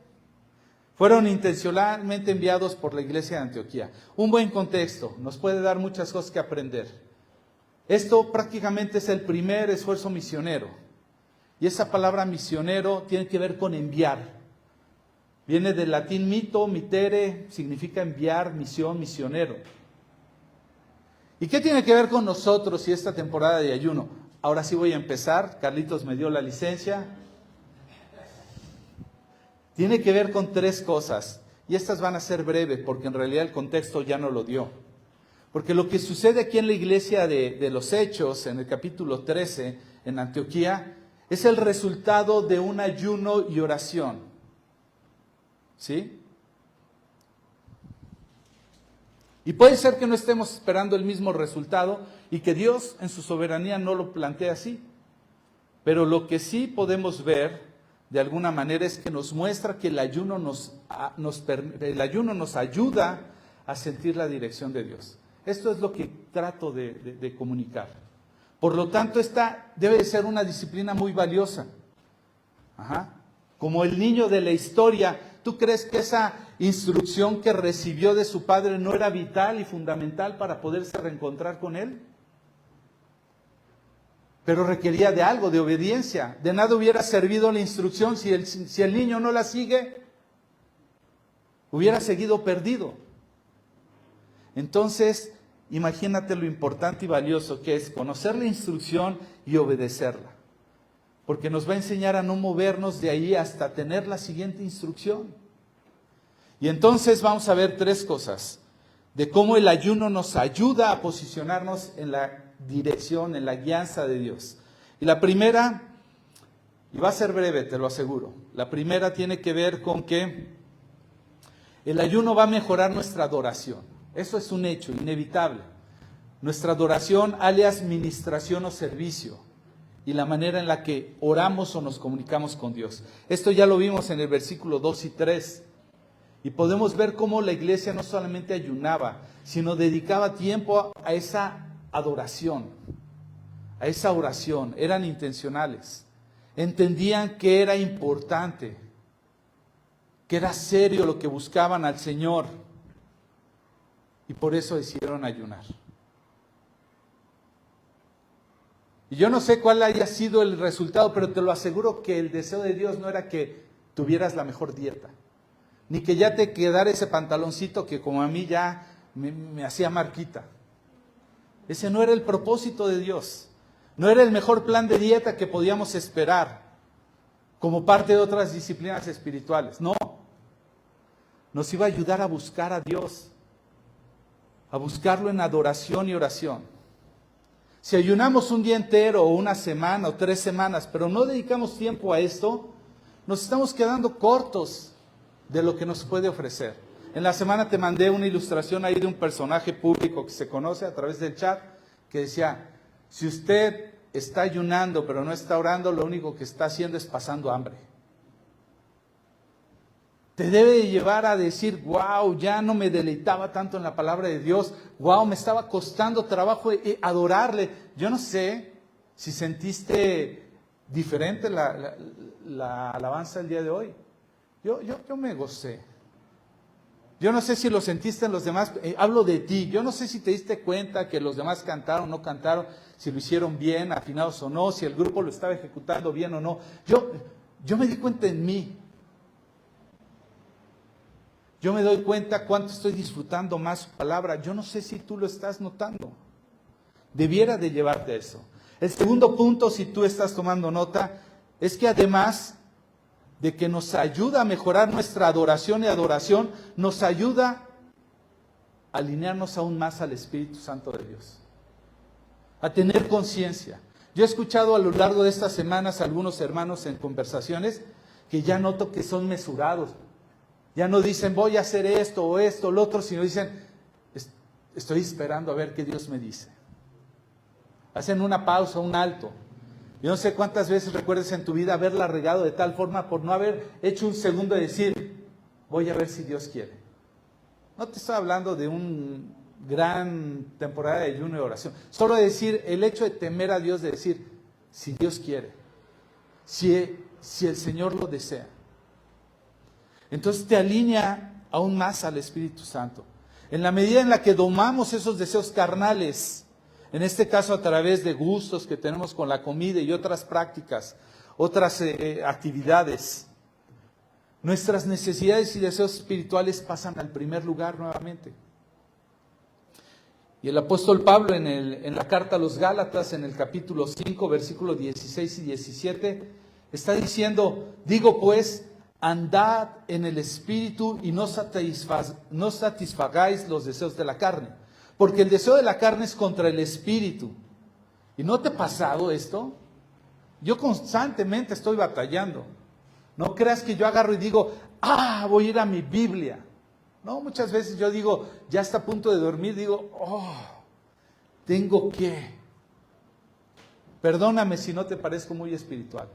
Fueron intencionalmente enviados por la iglesia de Antioquía. Un buen contexto, nos puede dar muchas cosas que aprender. Esto prácticamente es el primer esfuerzo misionero. Y esa palabra misionero tiene que ver con enviar. Viene del latín mito, mitere, significa enviar, misión, misionero. ¿Y qué tiene que ver con nosotros y esta temporada de ayuno? Ahora sí voy a empezar, Carlitos me dio la licencia. Tiene que ver con tres cosas, y estas van a ser breves, porque en realidad el contexto ya no lo dio. Porque lo que sucede aquí en la iglesia de los Hechos, en el capítulo 13, en Antioquía, es el resultado de un ayuno y oración. ¿Sí? Y puede ser que no estemos esperando el mismo resultado y que Dios en su soberanía no lo plantee así. Pero lo que sí podemos ver de alguna manera es que nos muestra que el ayuno nos ayuda a sentir la dirección de Dios. Esto es lo que trato de comunicar. Por lo tanto, esta debe de ser una disciplina muy valiosa. Como el niño de la historia, ¿tú crees que esa instrucción que recibió de su padre no era vital y fundamental para poderse reencontrar con él? Pero requería de algo, de obediencia. De nada hubiera servido la instrucción si el niño no la sigue, hubiera seguido perdido. Entonces, imagínate lo importante y valioso que es conocer la instrucción y obedecerla. Porque nos va a enseñar a no movernos de ahí hasta tener la siguiente instrucción. Y entonces vamos a ver tres cosas de cómo el ayuno nos ayuda a posicionarnos en la dirección, en la guianza de Dios. Y la primera, y va a ser breve, te lo aseguro, la primera tiene que ver con que el ayuno va a mejorar nuestra adoración. Eso es un hecho inevitable. Nuestra adoración, alias ministración o servicio, y la manera en la que oramos o nos comunicamos con Dios. Esto ya lo vimos en el versículo 2 y 3. Y podemos ver cómo la iglesia no solamente ayunaba, sino dedicaba tiempo a esa adoración, a esa oración. Eran intencionales. entendían que era importante, que era serio lo que buscaban al Señor, y por eso decidieron ayunar. Y yo no sé cuál haya sido el resultado, pero te lo aseguro que el deseo de Dios no era que tuvieras la mejor dieta, ni que ya te quedara ese pantaloncito que como a mí ya me hacía marquita. Ese no era el propósito de Dios. No era el mejor plan de dieta que podíamos esperar como parte de otras disciplinas espirituales. No. Nos iba a ayudar a buscar a Dios, a buscarlo en adoración y oración. Si ayunamos un día entero o una semana o 3 semanas, pero no dedicamos tiempo a esto, nos estamos quedando cortos de lo que nos puede ofrecer. En la semana te mandé una ilustración ahí de un personaje público que se conoce a través del chat, que decía, si usted está ayunando pero no está orando, lo único que está haciendo es pasando hambre. Te debe llevar a decir, wow, ya no me deleitaba tanto en la palabra de Dios, wow, me estaba costando trabajo adorarle. Yo no sé si sentiste diferente la alabanza el día de hoy. Yo me gocé. Yo no sé si lo sentiste en los demás, hablo de ti. Yo no sé si te diste cuenta que los demás cantaron o no cantaron, si lo hicieron bien, afinados o no, si el grupo lo estaba ejecutando bien o no. Yo me di cuenta en mí. Yo me doy cuenta cuánto estoy disfrutando más su palabra. Yo no sé si tú lo estás notando. Debiera de llevarte a eso. El segundo punto, si tú estás tomando nota, es que además de que nos ayuda a mejorar nuestra adoración y adoración, nos ayuda a alinearnos aún más al Espíritu Santo de Dios. A tener conciencia. Yo he escuchado a lo largo de estas semanas a algunos hermanos en conversaciones que ya noto que son mesurados. Ya no dicen voy a hacer esto o esto o lo otro, sino dicen estoy esperando a ver qué Dios me dice. Hacen una pausa, un alto. Yo no sé cuántas veces recuerdes en tu vida haberla regado de tal forma por no haber hecho un segundo de decir, voy a ver si Dios quiere. No te estoy hablando de un gran temporada de ayuno y oración. Solo decir, el hecho de temer a Dios, de decir, si Dios quiere, si el Señor lo desea. Entonces te alinea aún más al Espíritu Santo. En la medida en la que domamos esos deseos carnales, en este caso a través de gustos que tenemos con la comida y otras prácticas, otras actividades, nuestras necesidades y deseos espirituales pasan al primer lugar nuevamente. Y el apóstol Pablo en la carta a los Gálatas, en el capítulo 5, versículos 16 y 17, está diciendo, digo pues, andad en el Espíritu y no satisfagáis los deseos de la carne. Porque el deseo de la carne es contra el Espíritu. ¿Y no te ha pasado esto? Yo constantemente estoy batallando. No creas que yo agarro y digo, voy a ir a mi Biblia. No, muchas veces yo digo, ya está a punto de dormir, digo, tengo que. Perdóname si no te parezco muy espiritual.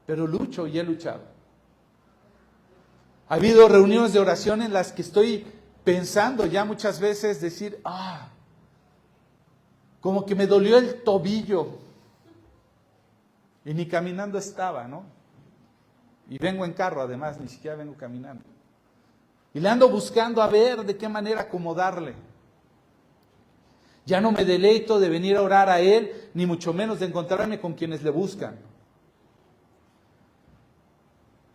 Pero lucho y he luchado. Ha habido reuniones de oración en las que estoy pensando ya muchas veces decir, como que me dolió el tobillo. Y ni caminando estaba, ¿no? Y vengo en carro además, ni siquiera vengo caminando. Y le ando buscando a ver de qué manera acomodarle. Ya no me deleito de venir a orar a Él, ni mucho menos de encontrarme con quienes le buscan.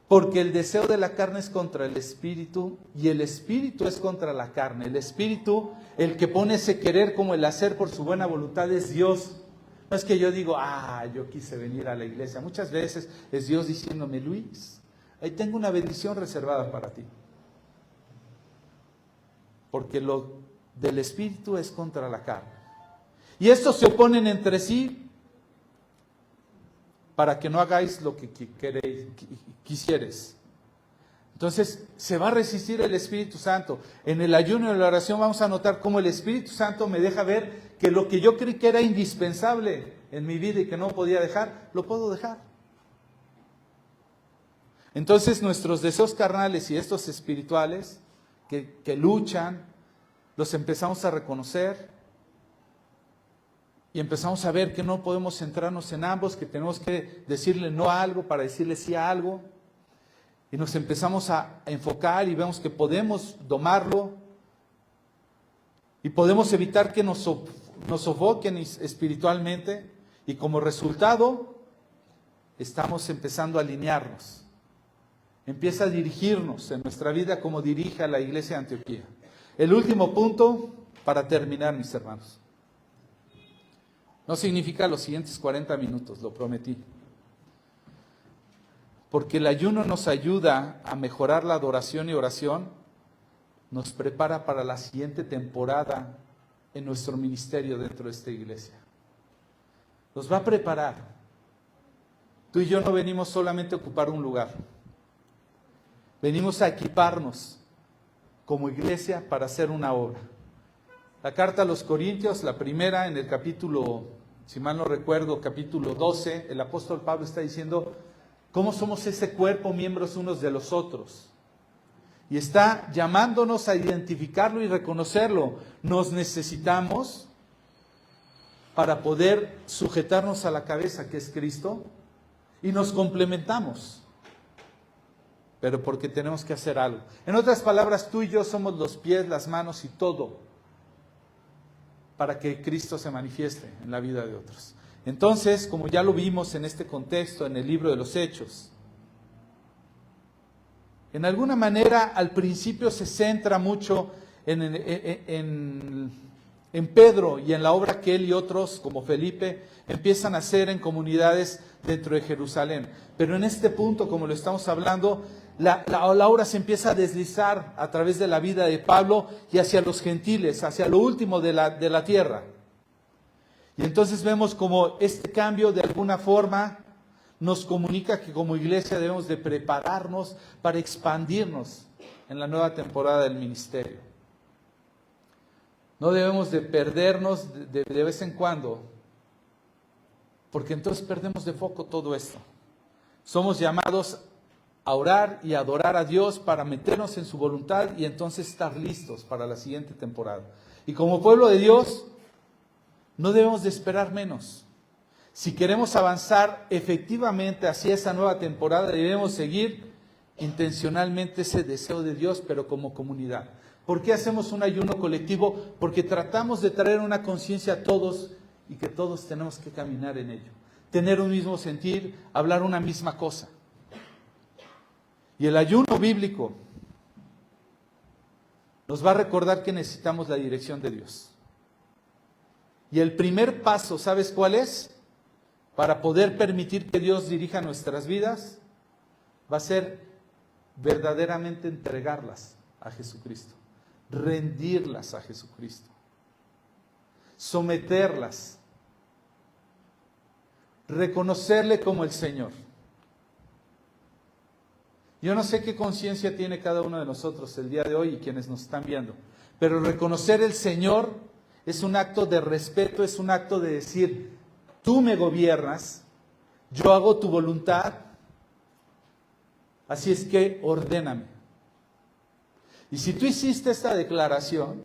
Porque el deseo de la carne es contra el Espíritu y el Espíritu es contra la carne. El Espíritu, el que pone ese querer como el hacer por su buena voluntad es Dios. No es que yo digo, yo quise venir a la iglesia. Muchas veces es Dios diciéndome, Luis, ahí tengo una bendición reservada para ti. Porque lo del Espíritu es contra la carne. Y estos se oponen entre sí para que no hagáis lo que quisieres. Entonces, se va a resistir el Espíritu Santo. En el ayuno y en la oración vamos a notar cómo el Espíritu Santo me deja ver que lo que yo creí que era indispensable en mi vida y que no podía dejar, lo puedo dejar. Entonces, nuestros deseos carnales y estos espirituales que luchan, los empezamos a reconocer Y empezamos a ver que no podemos centrarnos en ambos, que tenemos que decirle no a algo para decirle sí a algo. Y nos empezamos a enfocar y vemos que podemos domarlo y podemos evitar que nos sofoquen espiritualmente. Y como resultado, estamos empezando a alinearnos. Empieza a dirigirnos en nuestra vida como dirige a la iglesia de Antioquía. El último punto, para terminar, mis hermanos. No significa los siguientes 40 minutos, lo prometí. Porque el ayuno nos ayuda a mejorar la adoración y oración, nos prepara para la siguiente temporada en nuestro ministerio dentro de esta iglesia. Nos va a preparar. Tú y yo no venimos solamente a ocupar un lugar. Venimos a equiparnos como iglesia para hacer una obra. La carta a los Corintios, la primera, en el capítulo, si mal no recuerdo, capítulo 12, el apóstol Pablo está diciendo cómo somos ese cuerpo, miembros unos de los otros. Y está llamándonos a identificarlo y reconocerlo. Nos necesitamos para poder sujetarnos a la cabeza, que es Cristo, y nos complementamos. Pero porque tenemos que hacer algo. En otras palabras, tú y yo somos los pies, las manos y todo para que Cristo se manifieste en la vida de otros. Entonces, como ya lo vimos en este contexto, en el libro de los Hechos, en alguna manera al principio se centra mucho en Pedro y en la obra que él y otros, como Felipe, empiezan a hacer en comunidades dentro de Jerusalén. Pero en este punto, como lo estamos hablando, la obra se empieza a deslizar a través de la vida de Pablo y hacia los gentiles, hacia lo último de la tierra. Y entonces vemos como este cambio de alguna forma nos comunica que como iglesia debemos de prepararnos para expandirnos en la nueva temporada del ministerio. No debemos de perdernos de vez en cuando, porque entonces perdemos de foco todo esto. Somos llamados a orar y adorar a Dios para meternos en su voluntad y entonces estar listos para la siguiente temporada. Y como pueblo de Dios, no debemos de esperar menos. Si queremos avanzar efectivamente hacia esa nueva temporada, debemos seguir intencionalmente ese deseo de Dios, pero como comunidad. ¿Por qué hacemos un ayuno colectivo? Porque tratamos de traer una conciencia a todos y que todos tenemos que caminar en ello. Tener un mismo sentir, hablar una misma cosa. Y el ayuno bíblico nos va a recordar que necesitamos la dirección de Dios. Y el primer paso, ¿sabes cuál es? Para poder permitir que Dios dirija nuestras vidas, va a ser verdaderamente entregarlas a Jesucristo, rendirlas a Jesucristo, someterlas, reconocerle como el Señor. Yo no sé qué conciencia tiene cada uno de nosotros el día de hoy y quienes nos están viendo, pero reconocer el Señor es un acto de respeto, es un acto de decir, tú me gobiernas, yo hago tu voluntad, así es que ordéname. Y si tú hiciste esta declaración,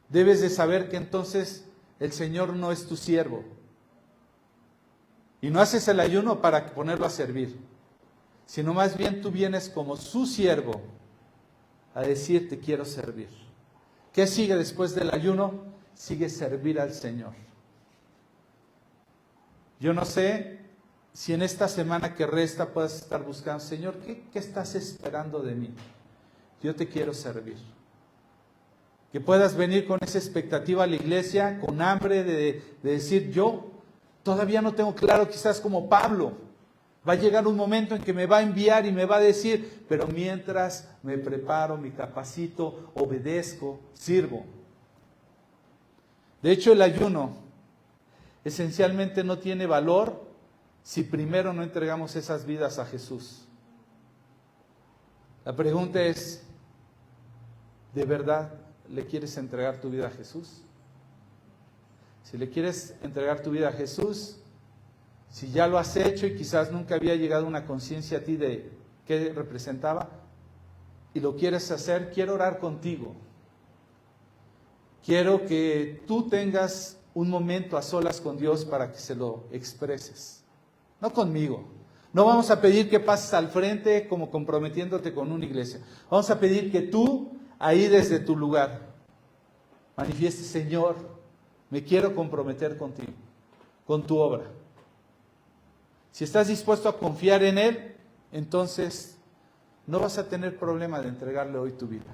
debes de saber que entonces el Señor no es tu siervo. Y no haces el ayuno para ponerlo a servir, sino más bien tú vienes como su siervo a decir, te quiero servir. ¿Qué sigue después del ayuno? Sigue servir al Señor. Yo no sé si en esta semana que resta puedas estar buscando, Señor, ¿qué estás esperando de mí? Yo te quiero servir. Que puedas venir con esa expectativa a la iglesia, con hambre de decir, yo todavía no tengo claro, quizás como Pablo, va a llegar un momento en que me va a enviar y me va a decir, pero mientras me preparo, me capacito, obedezco, sirvo. De hecho, el ayuno esencialmente no tiene valor si primero no entregamos esas vidas a Jesús. La pregunta es, ¿de verdad le quieres entregar tu vida a Jesús? Si le quieres entregar tu vida a Jesús, si ya lo has hecho y quizás nunca había llegado una conciencia a ti de qué representaba, y lo quieres hacer, quiero orar contigo. Quiero que tú tengas un momento a solas con Dios para que se lo expreses. No conmigo. No vamos a pedir que pases al frente como comprometiéndote con una iglesia. Vamos a pedir que tú, ahí desde tu lugar, manifiestes: Señor, me quiero comprometer contigo, con tu obra. Si estás dispuesto a confiar en Él, entonces no vas a tener problema de entregarle hoy tu vida.